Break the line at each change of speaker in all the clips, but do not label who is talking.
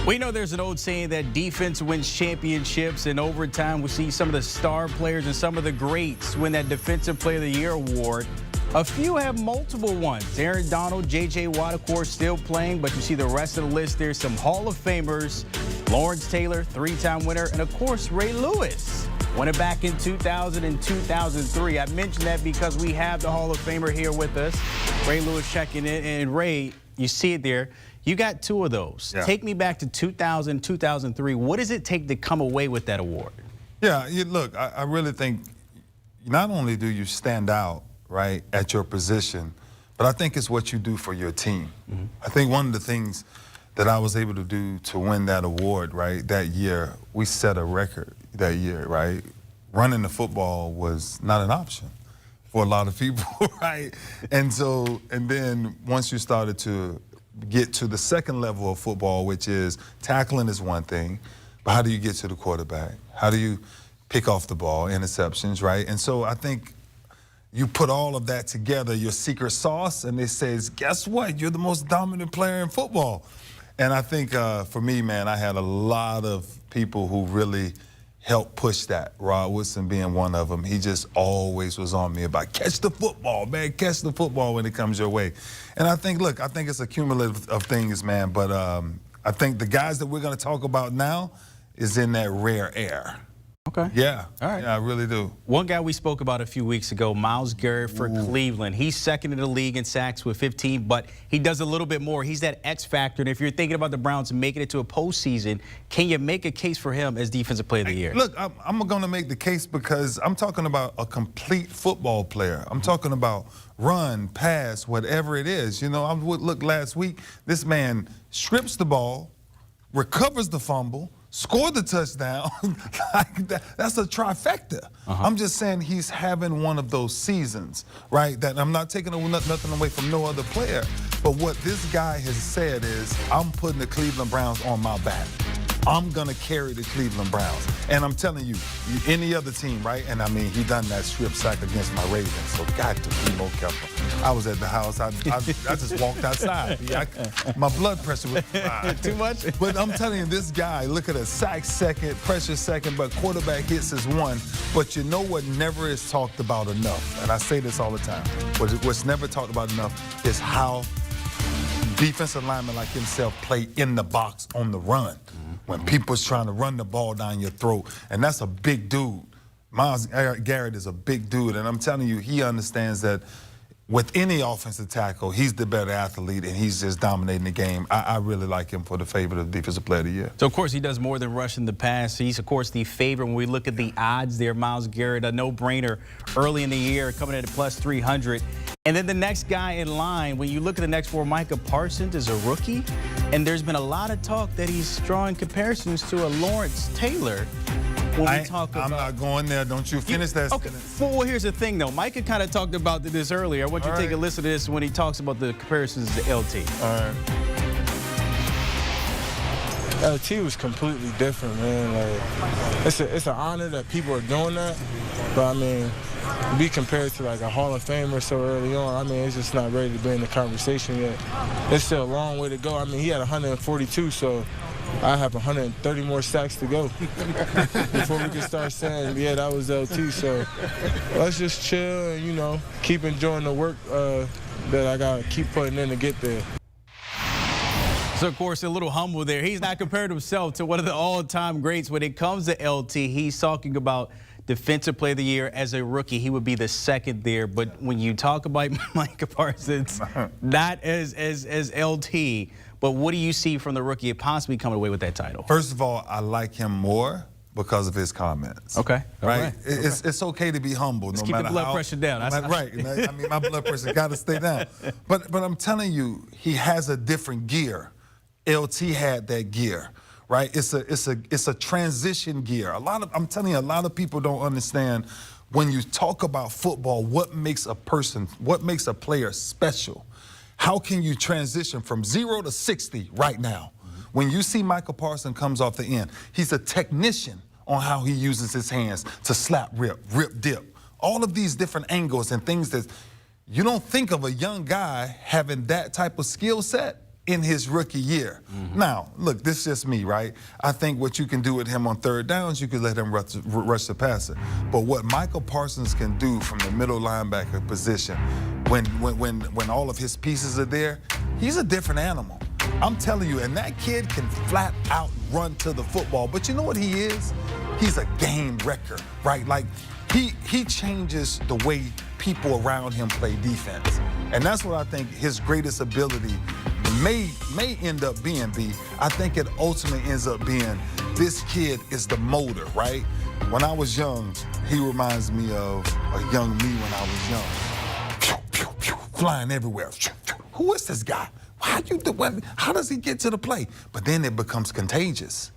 We know there's an old saying that defense wins championships, and over time we see some of the star players and some of the greats win that Defensive Player of the Year award. A few have multiple ones. Aaron Donald, J.J. Watt, of course, still playing, but you see the rest of the list. There's some Hall of Famers. Lawrence Taylor, three-time winner, and of course, Ray Lewis. Won it back in 2000 and 2003. I mentioned that because we have the Hall of Famer here with us. Ray Lewis checking in, and Ray, you see it there. You got two of those. Yeah. Take me back to 2000, 2003. What does it take to come away with that award?
Yeah, look, I really think not only do you stand out, right, at your position, but I think it's what you do for your team. Mm-hmm. I think one of the things that I was able to do to win that award, right, that year, we set a record that year, right? Running the football was not an option for a lot of people, right? And then once you started to get to the second level of football, which is tackling is one thing, but how do you get to the quarterback? How do you pick off the ball, interceptions, right? And so I think you put all of that together, your secret sauce, and it says, guess what? You're the most dominant player in football. And I think for me, man, I had a lot of people who really helped push that. Rod Woodson being one of them. He just always was on me about catch the football, man, catch the football when it comes your way. And I think, look, I think it's a cumulative of things, man, but I think the guys that we're going to talk about now is in that rare air.
Okay.
Yeah.
All right.
Yeah, I really do.
One guy we spoke about a few weeks ago, Myles Garrett for Cleveland. He's second in the league in sacks with 15, but he does a little bit more. He's that X factor. And if you're thinking about the Browns making it to a postseason, can you make a case for him as Defensive Player of the Year?
Look, I'm going to make the case because I'm talking about a complete football player. I'm talking about run, pass, whatever it is. You know, I look last week, this man strips the ball, recovers the fumble, score the touchdown. That's a trifecta. I'm just saying he's having one of those seasons, right? That I'm not taking nothing away from no other player. But what this guy has said is, I'm putting the Cleveland Browns on my back. I'm going to carry the Cleveland Browns. And I'm telling you, any other team, right? And I mean, he done that strip sack against my Ravens, so got to be more careful. I was at the house. I just walked outside. My blood pressure was
too much.
But I'm telling you, this guy, look at a sack second, pressure second, but quarterback hits is one. But you know what never is talked about enough? And I say this all the time. What's never talked about enough is how defensive linemen like himself play in the box on the run. When people's trying to run the ball down your throat, and that's a big dude. Myles Garrett is a big dude, and I'm telling you, he understands that with any offensive tackle, he's the better athlete, and he's just dominating the game. I really like him for the favorite of Defensive Player of the Year.
So, of course, he does more than rushing the pass. He's, of course, the favorite. When we look at the odds there, Myles Garrett, a no-brainer early in the year, coming in at plus 300. And then the next guy in line, when you look at the next four, Micah Parsons is a rookie. And there's been a lot of talk that he's drawing comparisons to a Lawrence Taylor.
I'm not going there. Don't you finish that
okay. Well, here's the thing, though. Micah kind of talked about this earlier. I want you to take a listen to this when he talks about the comparisons to LT.
All right.
LT was completely different, man. Like, it's an honor that people are doing that. But, I mean, to be compared to, like, a Hall of Famer so early on, I mean, it's just not ready to be in the conversation yet. It's still a long way to go. I mean, he had 142, so I have 130 more sacks to go before we can start saying, yeah, that was LT. So let's just chill and, you know, keep enjoying the work that I got to keep putting in to get there.
So, of course, a little humble there. He's not compared himself to one of the all-time greats. When it comes to LT, he's talking about Defensive Player of the Year as a rookie. He would be the second there. But when you talk about Micah Parsons, not as LT, but what do you see from the rookie possibly coming away with that title?
First of all, I like him more because of his comments.
Okay.
Right? It's okay to be humble.
Let's keep the blood pressure down.
Right. I mean, my blood pressure got to stay down. But I'm telling you, he has a different gear. LT had that gear. Right? It's a transition gear. I'm telling you, a lot of people don't understand when you talk about football, what makes a player special. How can you transition from 0 to 60 right now? When you see Micah Parsons comes off the end, he's a technician on how he uses his hands to slap, rip, dip. All of these different angles and things that you don't think of a young guy having that type of skill set. in his rookie year. Now, look, this is just me, right? I think what you can do with him on third downs, you could let him rush the passer. But what Micah Parsons can do from the middle linebacker position, when all of his pieces are there, he's a different animal. I'm telling you, and that kid can flat out run to the football. But you know what he is? He's a game wrecker, right? Like, he changes the way people around him play defense. And that's what I think his greatest ability may end up being, B. I think it ultimately ends up being this kid is the motor, right? When I was young, he reminds me of a young me when I was young. Pew, pew, pew, flying everywhere. Who is this guy? How does he get to the play? But then it becomes contagious,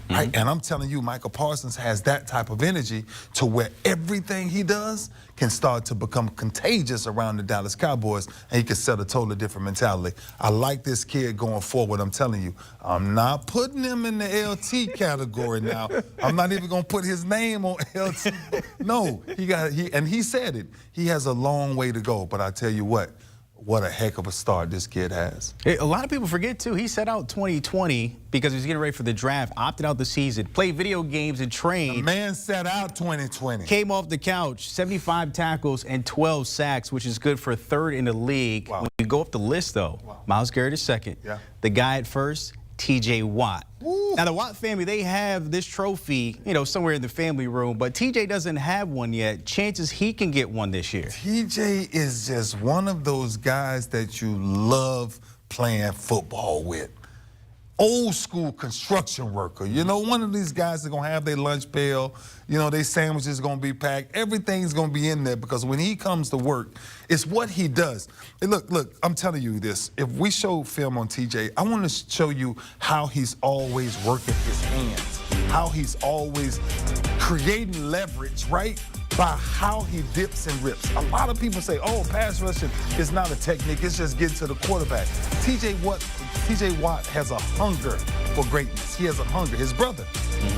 right? And I'm telling you, Micah Parsons has that type of energy to where everything he does can start to become contagious around the Dallas Cowboys, and he can set a totally different mentality. I like this kid going forward. I'm telling you, I'm not putting him in the LT category now. I'm not even gonna put his name on LT. No, and he said it. He has a long way to go, but I tell you what a heck of a start this kid has.
A lot of people forget, too, he set out 2020 because he was getting ready for the draft, opted out the season, played video games and trained.
The man set out 2020.
Came off the couch, 75 tackles and 12 sacks, which is good for third in the league.
Wow.
When you go up the list, though, Myles Garrett is second.
Yeah.
The guy at first, TJ Watt.
Woo.
Now, the Watt family, they have this trophy, somewhere in the family room, but TJ doesn't have one yet. Chances he can get one this year.
TJ is just one of those guys that you love playing football with. Old school construction worker. One of these guys is going to have their lunch pail. Their sandwiches going to be packed. Everything's going to be in there because when he comes to work, it's what he does. And look, I'm telling you this. If we show film on TJ, I want to show you how he's always working his hands, how he's always creating leverage, right? By how he dips and rips. A lot of people say, oh, pass rushing is not a technique, it's just getting to the quarterback. TJ Watt has a hunger for greatness. He has a hunger. His brother,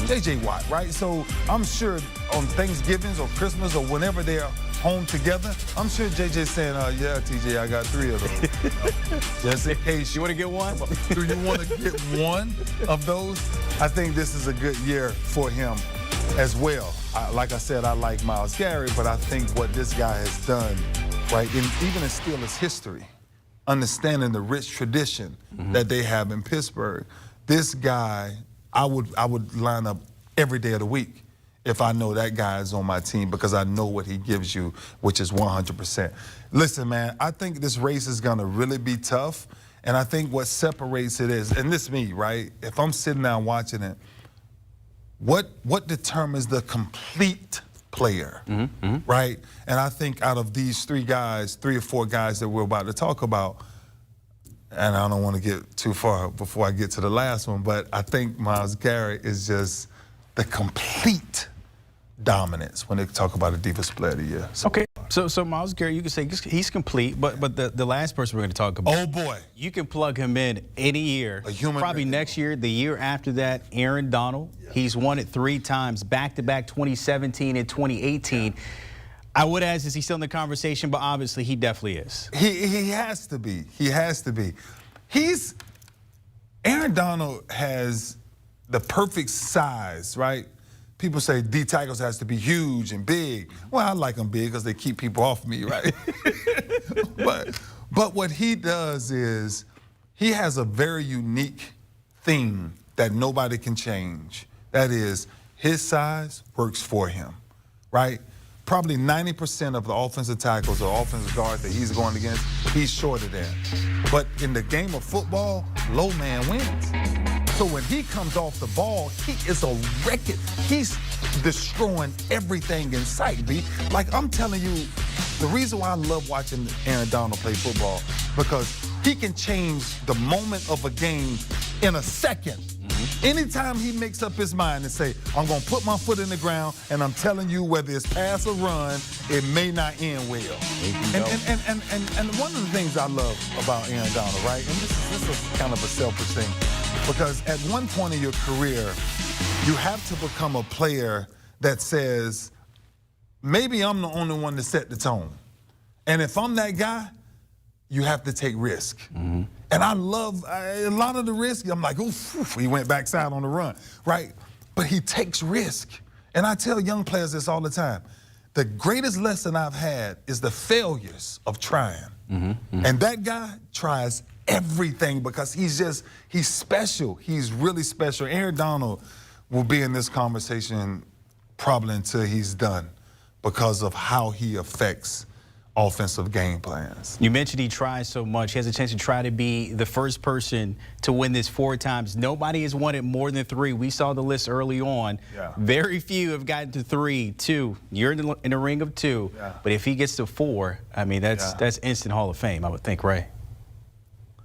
JJ Watt, right? So I'm sure on Thanksgivings or Christmas or whenever they're home together, I'm sure JJ's saying, yeah, TJ, I got 3 of those. Just in case.
You want to get one?
Do you want to get one of those? I think this is a good year for him as well. Like I said, I like Myles Garrett, but I think what this guy has done, right, even in Steelers history, understanding the rich tradition that they have in Pittsburgh, this guy, I would line up every day of the week if I know that guy is on my team because I know what he gives you, which is 100%. Listen, man, I think this race is going to really be tough, and I think what separates it is, and this is me, right, if I'm sitting down watching it, what determines the complete player, right? And I think out of these 3 or 4 guys that we're about to talk about, and I don't want to get too far before I get to the last one, but I think Myles Garrett is just the complete dominance when they talk about a defensive player of the year.
Okay, so Myles Garrett, you can say he's complete, but the last person we're going to talk about.
Oh boy,
you can plug him in any year.
A human
probably
record.
Next year, the year after that, Aaron Donald. Yeah. He's won it 3 times, back-to-back 2017 and 2018. Yeah. I would ask, is he still in the conversation? But obviously, he definitely is.
He has to be. He has to be. Aaron Donald has the perfect size, right? People say D tackles has to be huge and big. Well, I like them big because they keep people off me, right? but what he does is he has a very unique thing that nobody can change. That is, his size works for him, right? Probably 90% of the offensive tackles or offensive guards that he's going against, he's shorter than. But in the game of football, low man wins. So when he comes off the ball, he is a wreckage. He's destroying everything in sight, B. Like, I'm telling you, the reason why I love watching Aaron Donald play football, because he can change the moment of a game in a second. Anytime he makes up his mind and say, I'm going to put my foot in the ground, and I'm telling you whether it's pass or run, it may not end well. And one of the things I love about Aaron Donald, right, and this is kind of a selfish thing, because at one point in your career, you have to become a player that says, maybe I'm the only one to set the tone. And if I'm that guy, you have to take risk. And I love a lot of the risk. I'm like, oof, he went backside on the run, right? But he takes risk. And I tell young players this all the time. The greatest lesson I've had is the failures of trying. And that guy tries everything because he's special. He's really special. Aaron Donald will be in this conversation probably until he's done because of how he affects offensive game plans.
You mentioned he tries so much. He has a chance to try to be the first person to win this 4 times. Nobody has won it more than 3. We saw the list early on.
Yeah.
Very few have gotten to 3, 2. You're in the ring of 2.
Yeah.
But if he gets to 4, I mean, that's instant Hall of Fame, I would think, right?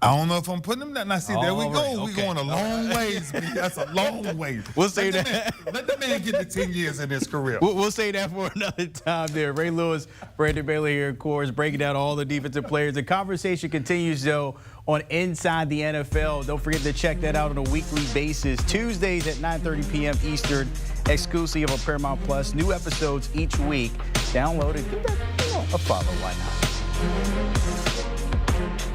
I don't know if I'm putting him that. Now, see, there we go.
Right,
We're going a long ways. That's a long way.
We'll say that.
Let the man get to 10 years in his career.
We'll say that for another time there. Ray Lewis, Brandon Bailey here, of course, breaking down all the defensive players. The conversation continues, though, on Inside the NFL. Don't forget to check that out on a weekly basis. Tuesdays at 9:30 p.m. Eastern, exclusive on Paramount Plus. New episodes each week. Download it. Give that a follow. Why not?